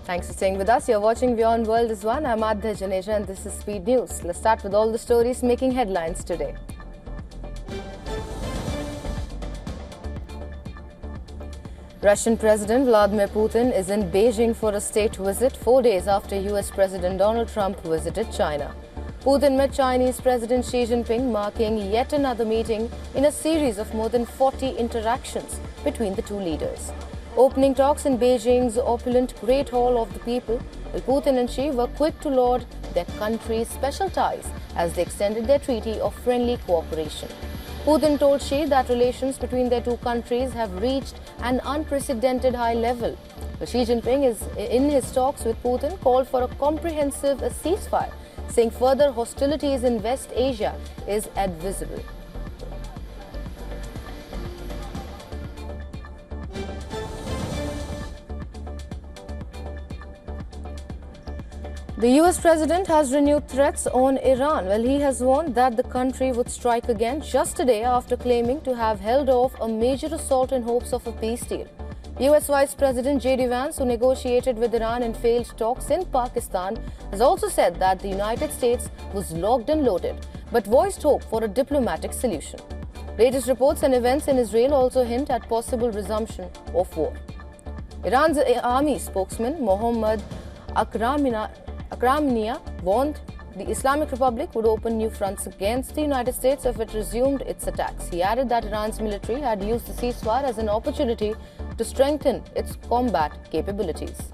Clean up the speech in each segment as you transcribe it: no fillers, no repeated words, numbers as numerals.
Thanks for staying with us. You're watching WION World is One. I'm Andrej Karpathy and this is Speed News. Let's start with all the stories making headlines today. Russian President Vladimir Putin is in Beijing for a state visit 4 days after US President Donald Trump visited China. Putin met Chinese President Xi Jinping, marking yet another meeting in a series of more than 40 interactions between the two leaders. Opening talks in Beijing's opulent Great Hall of the People, Putin and Xi were quick to laud their country's special ties as they extended their treaty of friendly cooperation. Putin told Xi that relations between their two countries have reached an unprecedented high level. Xi Jinping in his talks with Putin called for a comprehensive ceasefire, saying further hostilities in West Asia is advisable. The US president has renewed threats on Iran. Well, he has warned that the country would strike again just a day after claiming to have held off a major assault in hopes of a peace deal. US Vice President Vance, who negotiated with Iran in failed talks in Pakistan, has also said that the United States was locked and loaded, but voiced hope for a diplomatic solution. Latest reports and events in Israel also hint at possible resumption of war. Iran's army spokesman Mohammad Akramania warned the Islamic Republic would open new fronts against the United States if it resumed its attacks. He added that Iran's military had used the ceasefire as an opportunity to strengthen its combat capabilities.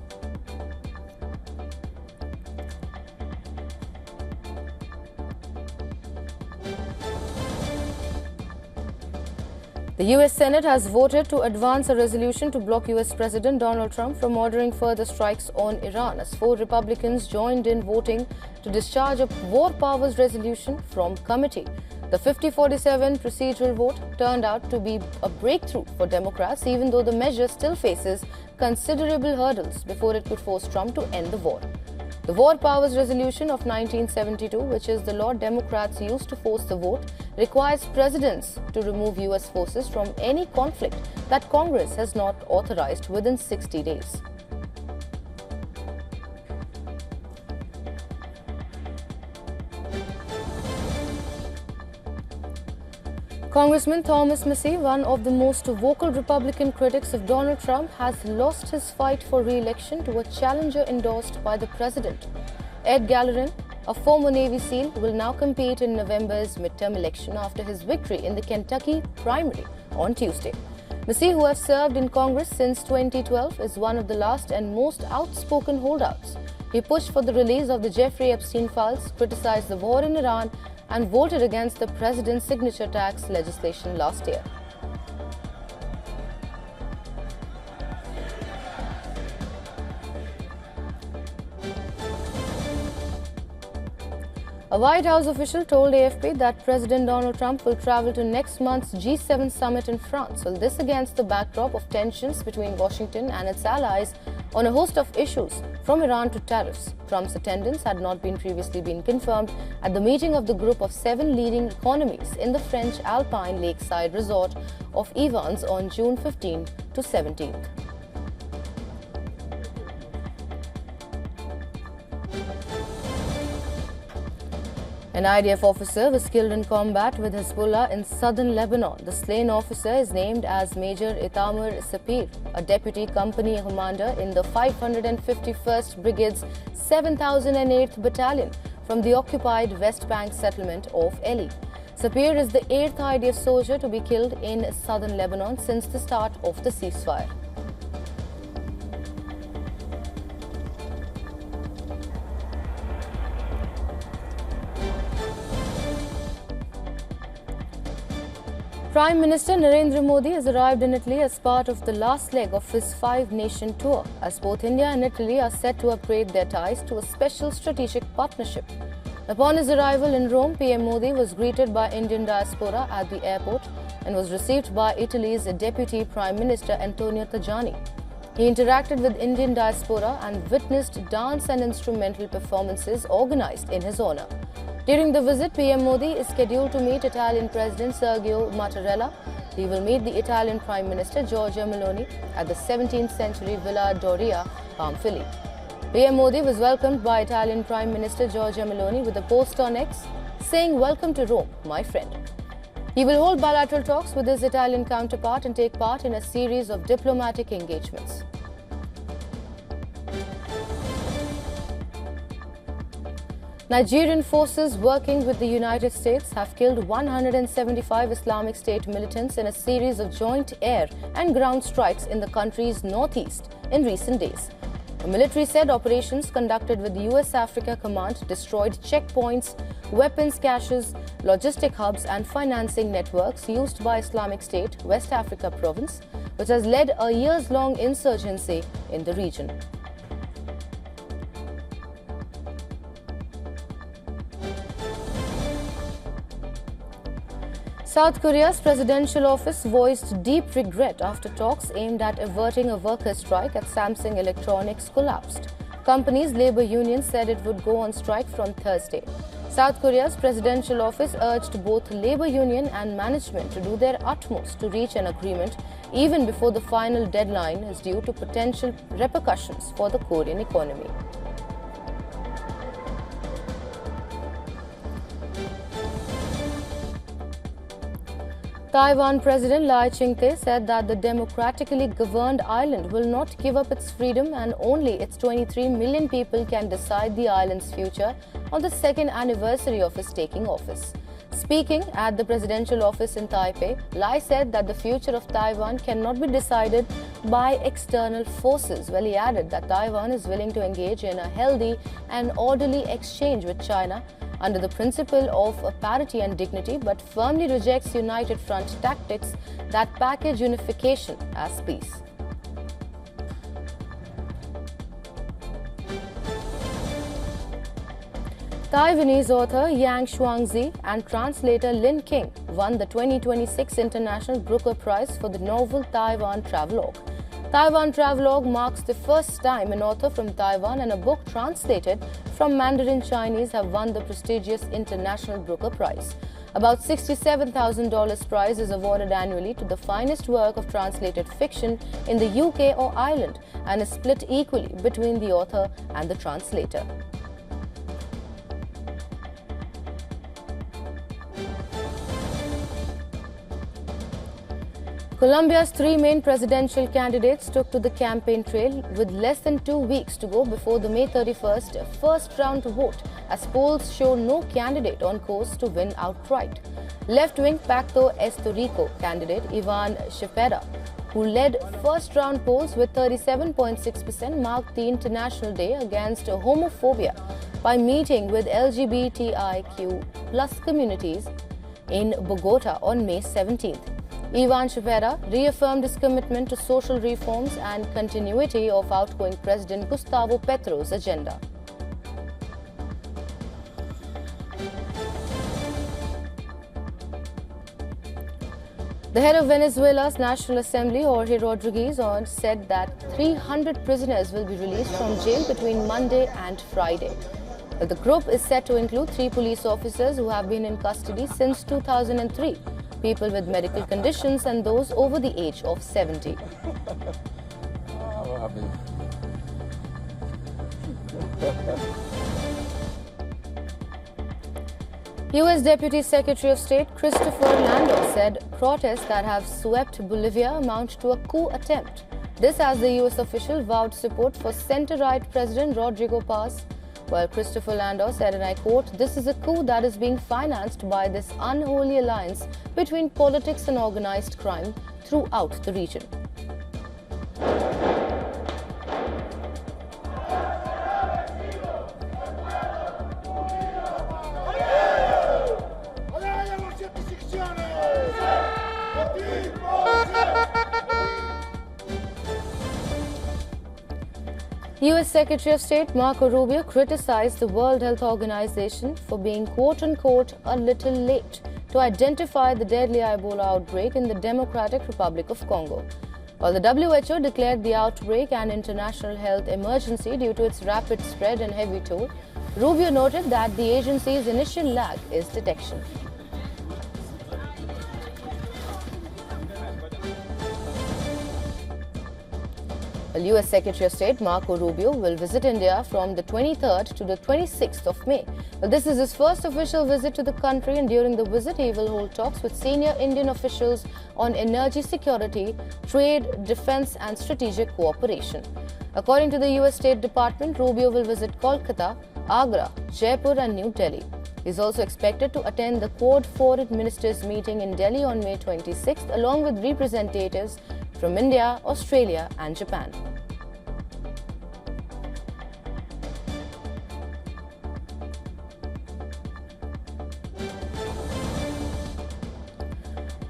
The US Senate has voted to advance a resolution to block US President Donald Trump from ordering further strikes on Iran, as 4 Republicans joined in voting to discharge a war powers resolution from committee. The 50-47 procedural vote turned out to be a breakthrough for Democrats, even though the measure still faces considerable hurdles before it could force Trump to end the war. The War Powers Resolution of 1972, which is the law Democrats used to force the vote, requires presidents to remove US forces from any conflict that Congress has not authorized within 60 days. Congressman Thomas Massie, one of the most vocal Republican critics of Donald Trump, has lost his fight for re-election to a challenger endorsed by the president. Ed Gallerin, a former Navy SEAL, will now compete in November's midterm election after his victory in the Kentucky primary on Tuesday. Massie, who has served in Congress since 2012, is one of the last and most outspoken holdouts. He pushed for the release of the Jeffrey Epstein files, criticized the war in Iran, and voted against the president's signature tax legislation last year. A White House official told AFP that President Donald Trump will travel to next month's G7 summit in France. Well, this against the backdrop of tensions between Washington and its allies on a host of issues, from Iran to tariffs. Trump's attendance had not previously been confirmed at the meeting of the group of 7 leading economies in the French Alpine lakeside resort of Vance on June 15 to 17th. An IDF officer was killed in combat with Hezbollah in southern Lebanon. The slain officer is named as Major Itamar Sapir, a deputy company commander in the 551st Brigade's 7008th Battalion from the occupied West Bank settlement of Eli. Sapir is the 8th IDF soldier to be killed in southern Lebanon since the start of the ceasefire. Prime Minister Narendra Modi has arrived in Italy as part of the last leg of his 5-nation tour, as both India and Italy are set to upgrade their ties to a special strategic partnership. Upon his arrival in Rome, PM Modi was greeted by Indian diaspora at the airport and was received by Italy's Deputy Prime Minister Antonio Tajani. He interacted with Indian diaspora and witnessed dance and instrumental performances organized in his honor. During the visit, PM Modi is scheduled to meet Italian President Sergio Mattarella. He will meet the Italian Prime Minister Giorgia Meloni at the 17th century Villa Doria, Pamphili. PM Modi was welcomed by Italian Prime Minister Giorgia Meloni with a post on X saying, "Welcome to Rome, my friend." He will hold bilateral talks with his Italian counterpart and take part in a series of diplomatic engagements. Nigerian forces working with the United States have killed 175 Islamic State militants in a series of joint air and ground strikes in the country's northeast in recent days. The military said operations conducted with the US Africa Command destroyed checkpoints, weapons caches, logistic hubs and financing networks used by Islamic State West Africa province, which has led a years-long insurgency in the region. South Korea's presidential office voiced deep regret after talks aimed at averting a workers' strike at Samsung Electronics collapsed. Company's labor union said it would go on strike from Thursday. South Korea's presidential office urged both labor union and management to do their utmost to reach an agreement even before the final deadline is due to potential repercussions for the Korean economy. Taiwan President Lai Ching-te said that the democratically governed island will not give up its freedom and only its 23 million people can decide the island's future on the second anniversary of his taking office. Speaking at the presidential office in Taipei, Lai said that the future of Taiwan cannot be decided by external forces, while he added that Taiwan is willing to engage in a healthy and orderly exchange with China under the principle of parity and dignity, but firmly rejects united front tactics that package unification as peace. Taiwanese author Yang Shuangzi and translator Lin King won the 2026 International Booker Prize for the novel Taiwan Travelogue. Taiwan Travelogue marks the first time an author from Taiwan and a book translated from Mandarin Chinese have won the prestigious International Booker Prize. About $67,000 prize is awarded annually to the finest work of translated fiction in the UK or Ireland and is split equally between the author and the translator. Colombia's three main presidential candidates took to the campaign trail with less than 2 weeks to go before the May 31st first-round vote, as polls show no candidate on course to win outright. Left-wing Pacto Estorico candidate Ivan Cepeda, who led first-round polls with 37.6%, marked the International Day Against Homophobia by meeting with LGBTIQ+ communities in Bogota on May 17th. Ivan Cepeda reaffirmed his commitment to social reforms and continuity of outgoing President Gustavo Petro's agenda. The head of Venezuela's National Assembly, Jorge Rodriguez, said that 300 prisoners will be released from jail between Monday and Friday. The group is set to include 3 police officers who have been in custody since 2003. People with medical conditions and those over the age of 70. US Deputy Secretary of State Christopher Landau said protests that have swept Bolivia amount to a coup attempt. This as the US official vowed support for center-right President Rodrigo Paz. While Christopher Landau said, and I quote, "This is a coup that is being financed by this unholy alliance between politics and organized crime throughout the region." US Secretary of State Marco Rubio criticized the World Health Organization for being quote-unquote a little late to identify the deadly Ebola outbreak in the Democratic Republic of Congo. While the WHO declared the outbreak an international health emergency due to its rapid spread and heavy toll, Rubio noted that the agency's initial lag is detection. Well, US Secretary of State Marco Rubio will visit India from the 23rd to the 26th of May. Well, this is his first official visit to the country, and during the visit he will hold talks with senior Indian officials on energy security, trade, defense and strategic cooperation. According to the US State Department, Rubio will visit Kolkata, Agra, Jaipur and New Delhi. He is also expected to attend the Quad Foreign Ministers meeting in Delhi on May 26th, along with representatives from India, Australia and Japan.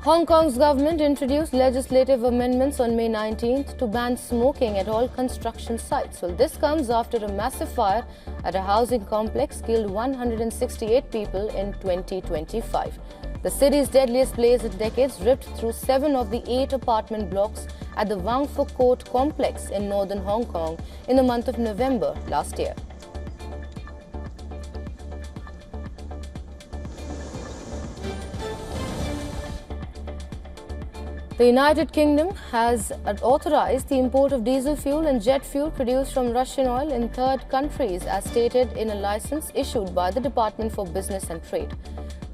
Hong Kong's government introduced legislative amendments on May 19th to ban smoking at all construction sites. Well, this comes after a massive fire at a housing complex killed 168 people in 2025. The city's deadliest blaze in decades ripped through 7 of the 8 apartment blocks at the Wang Fu Court complex in northern Hong Kong in the month of November last year. The United Kingdom has authorized the import of diesel fuel and jet fuel produced from Russian oil in third countries, as stated in a license issued by the Department for Business and Trade.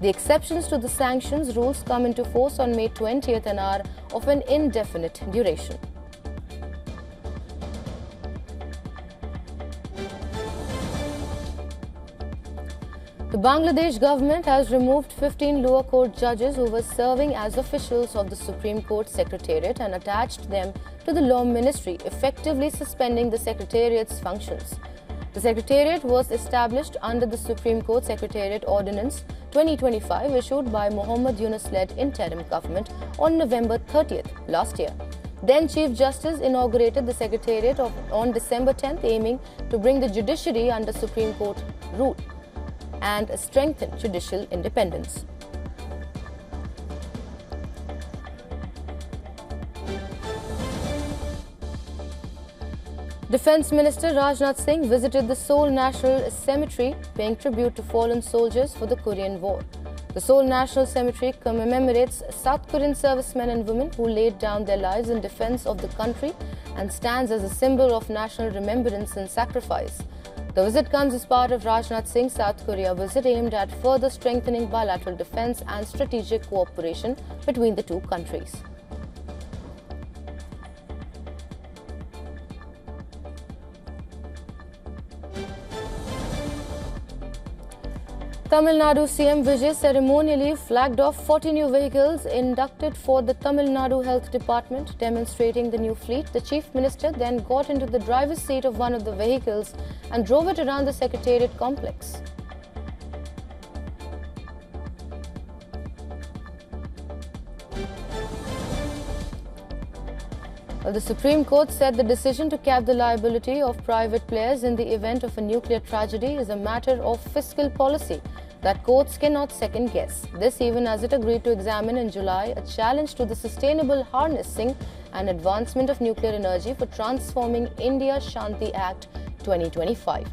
The exceptions to the sanctions rules come into force on May 20th and are of an indefinite duration. The Bangladesh government has removed 15 lower court judges who were serving as officials of the Supreme Court Secretariat and attached them to the Law Ministry, effectively suspending the Secretariat's functions. The Secretariat was established under the Supreme Court Secretariat Ordinance 2025 issued by Mohammad Yunus-led interim government on November 30th last year. Then Chief Justice inaugurated the Secretariat on December 10th, aiming to bring the judiciary under Supreme Court rule and strengthen judicial independence. Defence Minister Rajnath Singh visited the Seoul National Cemetery, paying tribute to fallen soldiers for the Korean War. The Seoul National Cemetery commemorates South Korean servicemen and women who laid down their lives in defence of the country and stands as a symbol of national remembrance and sacrifice. The visit comes as part of Rajnath Singh's South Korea visit, aimed at further strengthening bilateral defence and strategic cooperation between the two countries. Tamil Nadu CM Vijay ceremonially flagged off 40 new vehicles inducted for the Tamil Nadu Health Department, demonstrating the new fleet. The Chief Minister then got into the driver's seat of one of the vehicles and drove it around the Secretariat complex. Well, the Supreme Court said the decision to cap the liability of private players in the event of a nuclear tragedy is a matter of fiscal policy that courts cannot second-guess. This even as it agreed to examine in July a challenge to the sustainable harnessing and advancement of nuclear energy for transforming India Shanti Act 2025.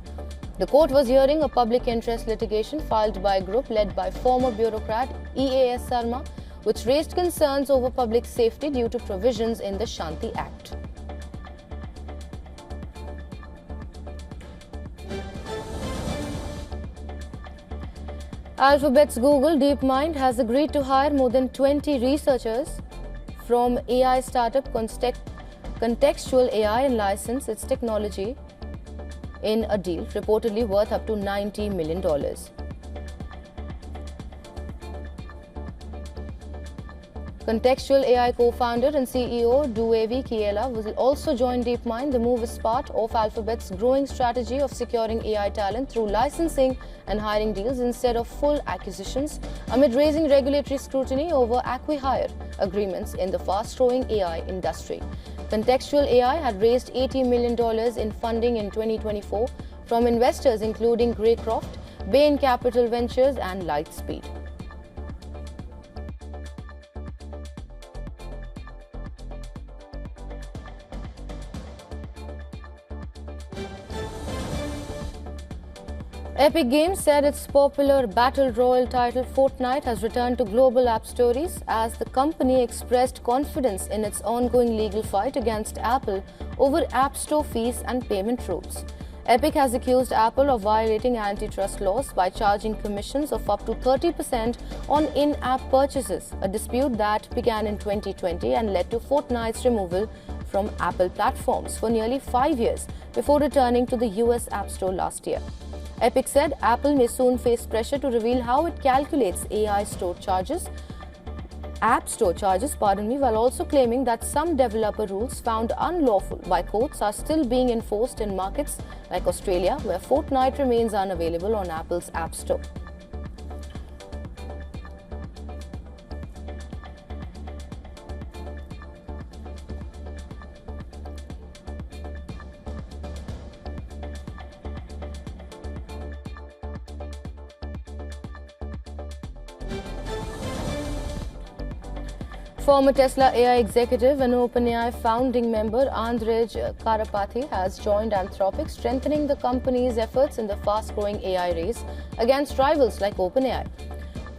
The court was hearing a public interest litigation filed by a group led by former bureaucrat EAS Sarma, which raised concerns over public safety due to provisions in the Shanti Act. Alphabet's Google DeepMind has agreed to hire more than 20 researchers from AI startup Contextual AI and license its technology in a deal reportedly worth up to $90 million. Contextual AI co-founder and CEO Duevi Kiela will also join DeepMind. The move is part of Alphabet's growing strategy of securing AI talent through licensing and hiring deals instead of full acquisitions, amid raising regulatory scrutiny over acqui-hire agreements in the fast-growing AI industry. Contextual AI had raised $80 million in funding in 2024 from investors including Greycroft, Bain Capital Ventures and Lightspeed. Epic Games said its popular battle royale title Fortnite has returned to global app stores as the company expressed confidence in its ongoing legal fight against Apple over App Store fees and payment rules. Epic has accused Apple of violating antitrust laws by charging commissions of up to 30% on in-app purchases, a dispute that began in 2020 and led to Fortnite's removal from Apple platforms for nearly 5 years before returning to the US App Store last year. Epic said Apple may soon face pressure to reveal how it calculates App Store charges, while also claiming that some developer rules found unlawful by courts are still being enforced in markets like Australia, where Fortnite remains unavailable on Apple's App Store. Former Tesla AI executive and OpenAI founding member Andrej Karpathy has joined Anthropic, strengthening the company's efforts in the fast-growing AI race against rivals like OpenAI.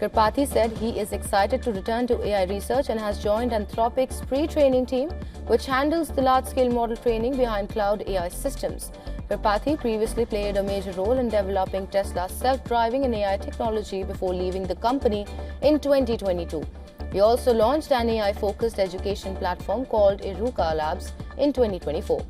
Karpathy said he is excited to return to AI research and has joined Anthropic's pre-training team, which handles the large-scale model training behind cloud AI systems. Karpathy previously played a major role in developing Tesla's self-driving and AI technology before leaving the company in 2022. He also launched an AI-focused education platform called Iruka Labs in 2024.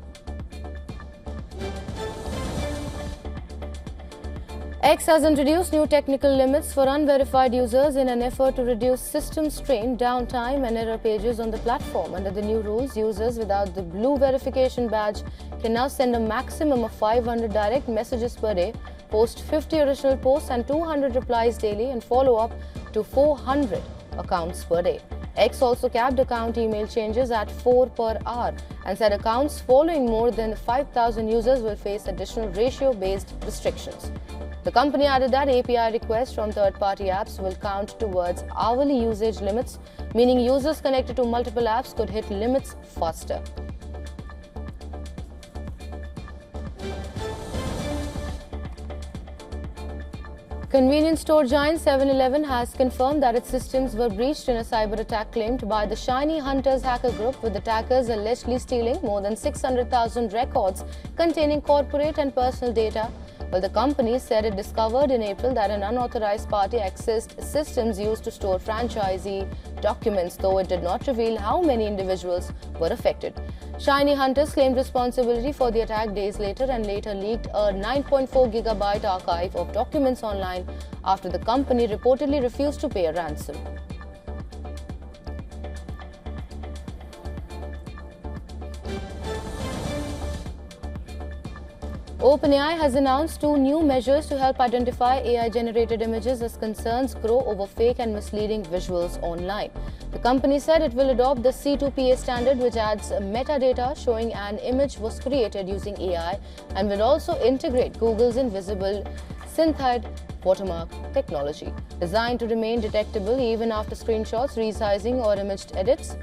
X has introduced new technical limits for unverified users in an effort to reduce system strain, downtime, and error pages on the platform. Under the new rules, users without the blue verification badge can now send a maximum of 500 direct messages per day, post 50 original posts and 200 replies daily, and follow up to 400 accounts per day. X also capped account email changes at 4 per hour and said accounts following more than 5,000 users will face additional ratio-based restrictions. The company added that API requests from third-party apps will count towards hourly usage limits, meaning users connected to multiple apps could hit limits faster. Convenience store giant 7-Eleven has confirmed that its systems were breached in a cyber attack claimed by the Shiny Hunters hacker group, with attackers allegedly stealing more than 600,000 records containing corporate and personal data. Well, the company said it discovered in April that an unauthorized party accessed systems used to store franchisee documents, though it did not reveal how many individuals were affected. Shiny Hunters claimed responsibility for the attack days later and later leaked a 9.4 gigabyte archive of documents online after the company reportedly refused to pay a ransom. OpenAI has announced 2 new measures to help identify AI-generated images as concerns grow over fake and misleading visuals online. The company said it will adopt the C2PA standard, which adds metadata showing an image was created using AI, and will also integrate Google's invisible synthide watermark technology, designed to remain detectable even after screenshots, resizing, or image edits.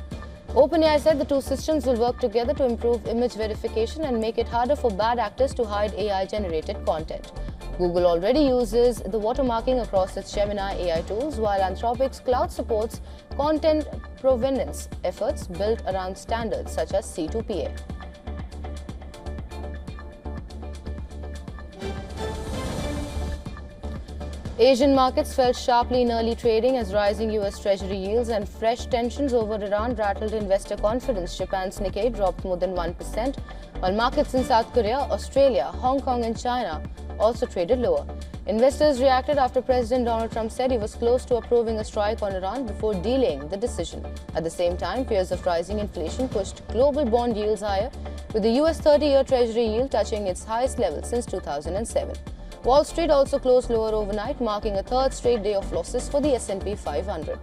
OpenAI said the 2 systems will work together to improve image verification and make it harder for bad actors to hide AI-generated content. Google already uses the watermarking across its Gemini AI tools, while Anthropic's cloud supports content provenance efforts built around standards such as C2PA. Asian markets fell sharply in early trading as rising US Treasury yields and fresh tensions over Iran rattled investor confidence. Japan's Nikkei dropped more than 1%, while markets in South Korea, Australia, Hong Kong and China also traded lower. Investors reacted after President Donald Trump said he was close to approving a strike on Iran before delaying the decision. At the same time, fears of rising inflation pushed global bond yields higher, with the US 30-year Treasury yield touching its highest level since 2007. Wall Street also closed lower overnight, marking a 3rd straight day of losses for the S&P 500.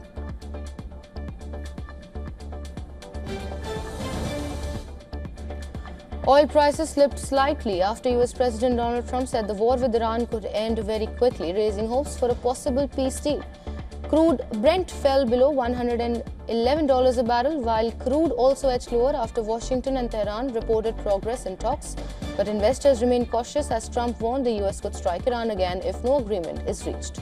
Oil prices slipped slightly after US President Donald Trump said the war with Iran could end very quickly, raising hopes for a possible peace deal. Crude Brent fell below $111 a barrel, while crude also edged lower after Washington and Tehran reported progress in talks. But investors remain cautious as Trump warned the US could strike Iran again if no agreement is reached.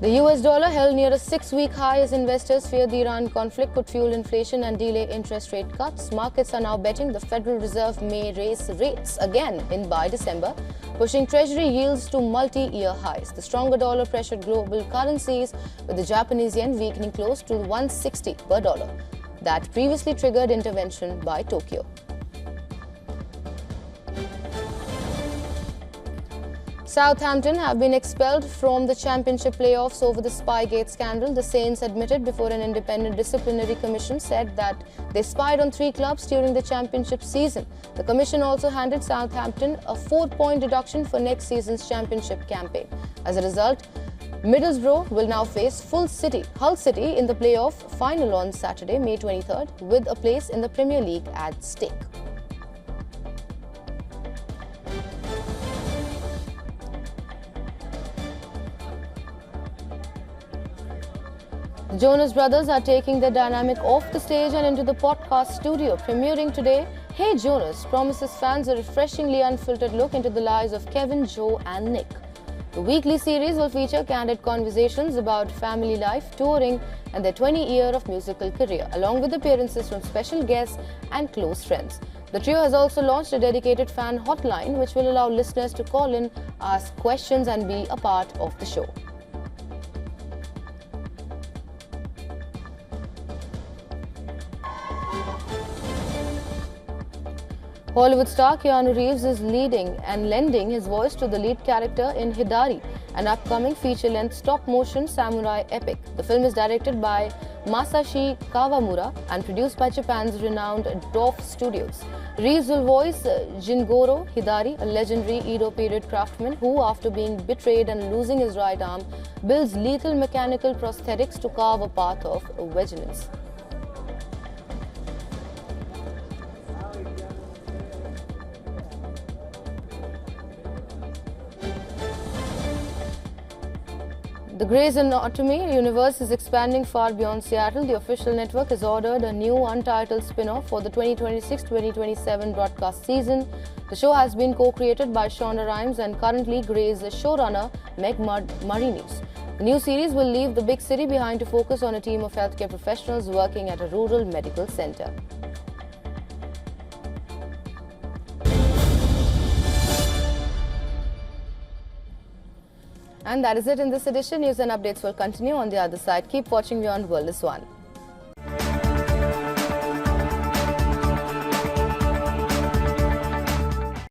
The US dollar held near a 6-week high as investors fear the Iran conflict could fuel inflation and delay interest rate cuts. Markets are now betting the Federal Reserve may raise rates again by December, pushing Treasury yields to multi-year highs. The stronger dollar pressured global currencies, with the Japanese yen weakening close to 160 per dollar. That previously triggered intervention by Tokyo. Southampton have been expelled from the championship playoffs over the Spygate scandal. The Saints admitted before an independent disciplinary commission said that they spied on 3 clubs during the championship season. The commission also handed Southampton a 4-point deduction for next season's championship campaign. As a result, Middlesbrough will now face Hull City in the playoff final on Saturday, May 23rd, with a place in the Premier League at stake. The Jonas Brothers are taking their dynamic off the stage and into the podcast studio. Premiering today, Hey Jonas promises fans a refreshingly unfiltered look into the lives of Kevin, Joe and Nick. The weekly series will feature candid conversations about family life, touring and their 20-year of musical career, along with appearances from special guests and close friends. The trio has also launched a dedicated fan hotline which will allow listeners to call in, ask questions and be a part of the show. Hollywood star Keanu Reeves is leading and lending his voice to the lead character in Hidari, an upcoming feature-length stop-motion samurai epic. The film is directed by Masashi Kawamura and produced by Japan's renowned Dwarf Studios. Reeves will voice Jingoro Hidari, a legendary Edo period craftsman who, after being betrayed and losing his right arm, builds lethal mechanical prosthetics to carve a path of vengeance. The Grey's Anatomy universe is expanding far beyond Seattle. The official network has ordered a new untitled spin-off for the 2026-2027 broadcast season. The show has been co-created by Shonda Rhimes and currently Grey's showrunner Meg Marinis. The new series will leave the big city behind to focus on a team of healthcare professionals working at a rural medical center. And that is it in this edition. News and updates will continue on the other side. Keep watching WION The World is One.